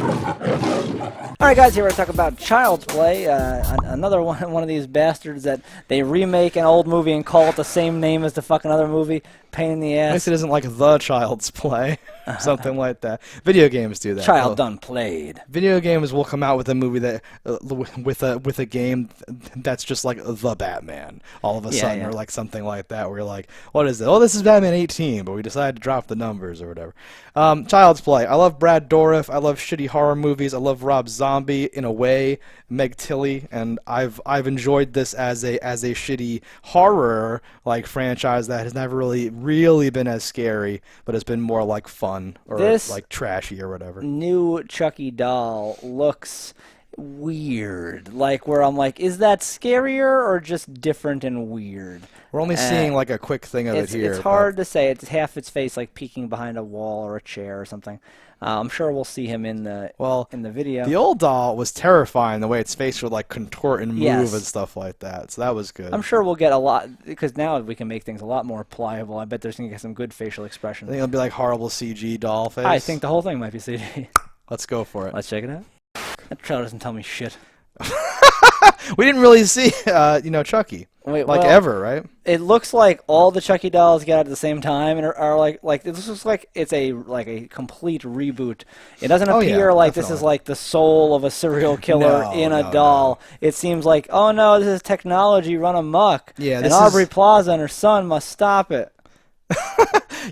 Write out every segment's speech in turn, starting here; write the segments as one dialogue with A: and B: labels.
A: All right, guys, here we're talking about Child's Play, another one of these bastards that they remake an old movie and call it the same name as the fucking other movie. Pain in the ass.
B: At least it isn't like The Child's Play, something like that. Video games do that.
A: Child done played.
B: Video games will come out with a movie that with a game that's just like The Batman all of a sudden, or like something like that, where you're like, what is it? Oh, this is Batman 18, but we decided to drop the numbers or whatever. Child's Play. I love Brad Dourif. I love shitty horror movies. I love Rob Zombie in a way, Meg Tilly, and I've enjoyed this as a shitty horror like franchise that has never really been as scary, but has been more like fun or
A: this
B: like trashy or whatever.
A: New Chucky doll looks weird, like where I'm like, is that scarier or just different and weird?
B: We're only seeing like a quick thing of it here.
A: It's hard to say. It's half its face like peeking behind a wall or a chair or something. I'm sure we'll see him in the video.
B: The old doll was terrifying, the way its face would like contort and move and stuff like that. So that was good.
A: I'm sure we'll get a lot, because now we can make things a lot more pliable. I bet there's going to get some good facial expression.
B: I think it'll be like horrible CG doll face.
A: I think the whole thing might be CG.
B: Let's go for it.
A: Let's check it out. That trailer doesn't tell me shit.
B: We didn't really see, Chucky.
A: Wait,
B: ever, right?
A: It looks like all the Chucky dolls get out at the same time and are like this looks like it's a complete reboot. It doesn't appear like
B: definitely.
A: This is like the soul of a serial killer in a doll. No. It seems like, oh no, this is technology run amok.
B: Yeah,
A: and Aubrey Plaza and her son must stop it.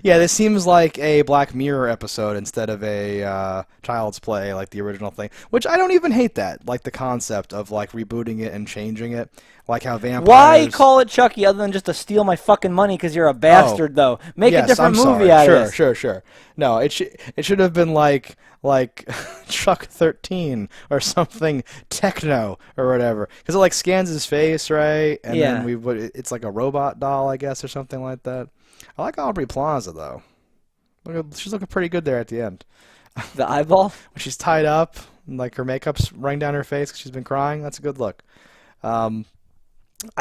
B: Yeah, this seems like a Black Mirror episode instead of a Child's Play, like the original thing. Which I don't even hate that, like the concept of like rebooting it and changing it, like how vampires.
A: Why call it Chucky other than just to steal my fucking money because you're a bastard, though? Make a different movie out of this.
B: Sure. No, it should have been like Chuck 13 or something techno or whatever, because it like scans his face, right? And then it's like a robot doll, I guess, or something like that. I like Aubrey Plaza, though. She's looking pretty good there at the end.
A: The eyeball?
B: When she's tied up, and like her makeup's running down her face because she's been crying. That's a good look. I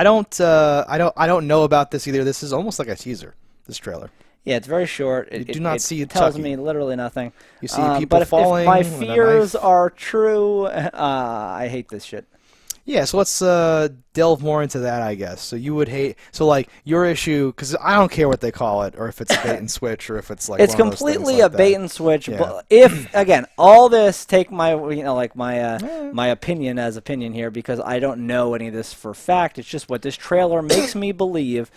B: don't know about this either. This is almost like a teaser, this trailer.
A: Yeah, it's very short.
B: You do not see
A: it tells
B: Chucky.
A: me literally nothing.
B: You see people falling.
A: But if my fears are true, I hate this shit.
B: Yeah, so let's delve more into that, I guess. So you would hate, so like your issue, because I don't care what they call it, or if it's a bait and switch, or if it's like
A: it's
B: one of those
A: completely
B: things like
A: a bait and switch. Yeah. But if again, all this, take my my opinion as opinion here, because I don't know any of this for fact. It's just what this trailer makes me believe.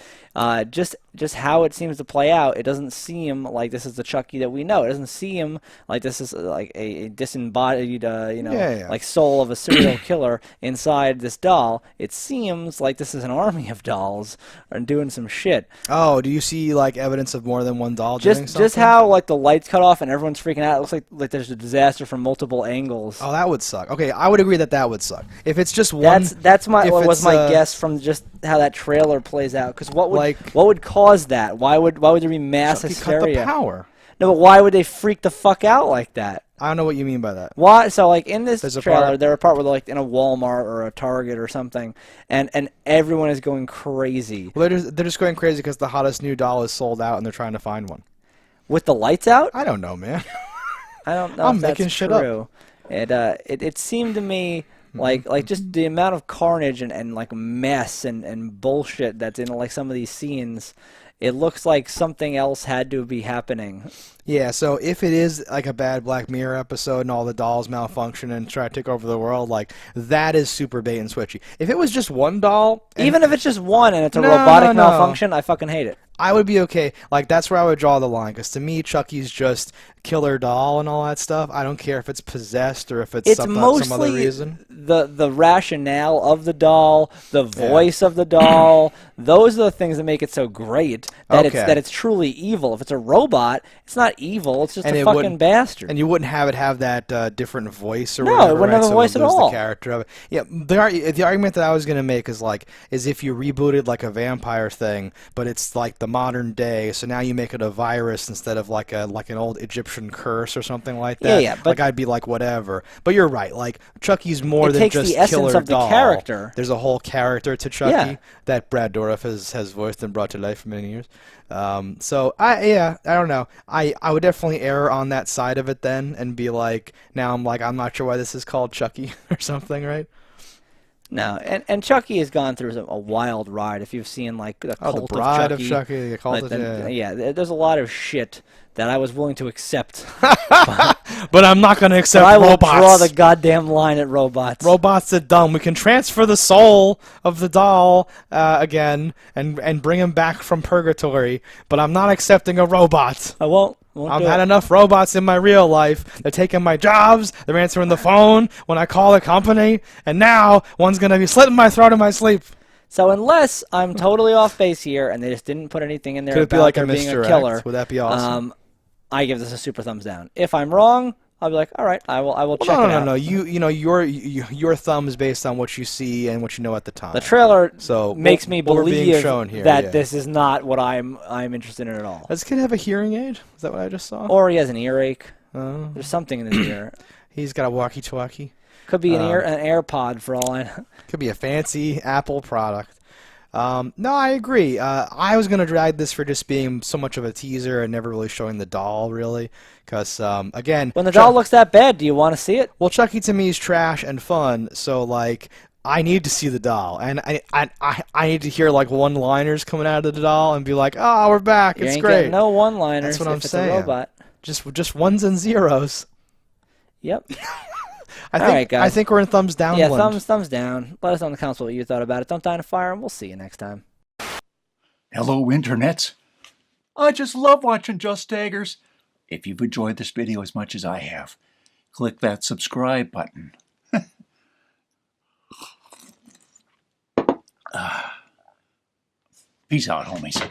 A: Just how it seems to play out. It doesn't seem like this is the Chucky that we know. It doesn't seem like this is like a disembodied, like soul of a serial killer inside this doll. It seems like this is an army of dolls and doing some shit.
B: Oh, do you see like evidence of more than one doll doing something?
A: Just how like the lights cut off and everyone's freaking out. It looks like there's a disaster from multiple angles.
B: Oh, that would suck. Okay, I would agree that would suck. If it's just one,
A: that's my guess from just how that trailer plays out. Because what would cause that? Why would there be mass hysteria?
B: Cut the power.
A: No, but why would they freak the fuck out like that?
B: I don't know what you mean by that.
A: Why? So, like, in this trailer, there's a part where they're, like, in a Walmart or a Target or something, and everyone is going crazy.
B: Well, they're just going crazy because the hottest new doll is sold out, and they're trying to find one.
A: With the lights out?
B: I don't know, man.
A: I don't know if that's true. It seemed to me like just the amount of carnage and like mess and bullshit that's in, like, some of these scenes. It looks like something else had to be happening.
B: Yeah, so if it is like a bad Black Mirror episode and all the dolls malfunction and try to take over the world, like, that is super bait and switchy. If it was just one doll...
A: Even if it's just one and it's a robotic malfunction, I fucking hate it.
B: I would be okay. Like, that's where I would draw the line, because to me, Chucky's just killer doll and all that stuff. I don't care if it's possessed or if it's some other reason.
A: The rationale of the doll, the voice of the doll, those are the things that make it so great, that it's truly evil. If it's a robot, it's not evil. It's just a fucking bastard.
B: And you wouldn't have that different voice or
A: whatever. No, it wouldn't have a voice at all.
B: The character of it. Yeah, the argument that I was going to make is if you rebooted like a vampire thing, but it's like the modern day, so now you make it a virus instead of like an old Egyptian curse or something like that.
A: Yeah, but
B: like I'd be like whatever. But you're right. Like Chucky's more
A: it
B: than
A: takes
B: just
A: the essence
B: killer
A: of the
B: doll.
A: character.
B: There's a whole character to Chucky
A: Yeah.
B: that Brad Dourif has voiced and brought to life for many years. So I don't know. I would definitely err on that side of it then and be like, now I'm like, I'm not sure why this is called Chucky or something, right?
A: No, and Chucky has gone through a wild ride. If you've seen like the
B: Oh,
A: cult
B: the Bride
A: of
B: of Chucky, the cult of
A: there's a lot of shit that I was willing to accept.
B: But I'm not going to accept
A: But I will
B: robots.
A: draw the goddamn line at robots.
B: Robots are dumb. We can transfer the soul of the doll again and bring him back from purgatory, but I'm not accepting a robot.
A: I won't.
B: I've had enough robots in my real life. They're taking my jobs. They're answering the phone when I call a company. And now one's going to be slitting my throat in my sleep.
A: So unless I'm totally off base here and they just didn't put anything in there
B: Could it
A: about
B: be like
A: there
B: a
A: being
B: Mr.
A: a killer,
B: X? Would that be awesome?
A: I give this a super thumbs down. If I'm wrong, I'll be like, all right, I will check it out.
B: No. You know your thumb is based on what you see and what you know at the time.
A: The trailer
B: so
A: makes me
B: what we're being
A: believe
B: shown here,
A: that this is not what I'm interested in at all.
B: Does this kid have a hearing aid? Is that what I just saw?
A: Or he has an earache.
B: Oh.
A: There's something in his ear.
B: He's got a walkie-talkie.
A: Could be an AirPod for all I know.
B: Could be a fancy Apple product. No, I agree. I was going to drag this for just being so much of a teaser and never really showing the doll, really. Because, again...
A: When the doll looks that bad, do you want to see it?
B: Well, Chucky to me is trash and fun, so, like, I need to see the doll. And I need to hear, like, one-liners coming out of the doll and be like, oh, we're back,
A: You
B: it's
A: ain't
B: great.
A: getting no one-liners.
B: That's what
A: if
B: I'm
A: it's
B: saying.
A: A robot.
B: Just ones and zeros.
A: Yep.
B: I
A: All right, guys.
B: think we're in thumbs down.
A: Yeah, thumbs down. Let us know in the comments what you thought about it. Don't die in a fire, and we'll see you next time.
C: Hello, internets. I just love watching JustDaggers. If you've enjoyed this video as much as I have, click that subscribe button. Peace out, homies.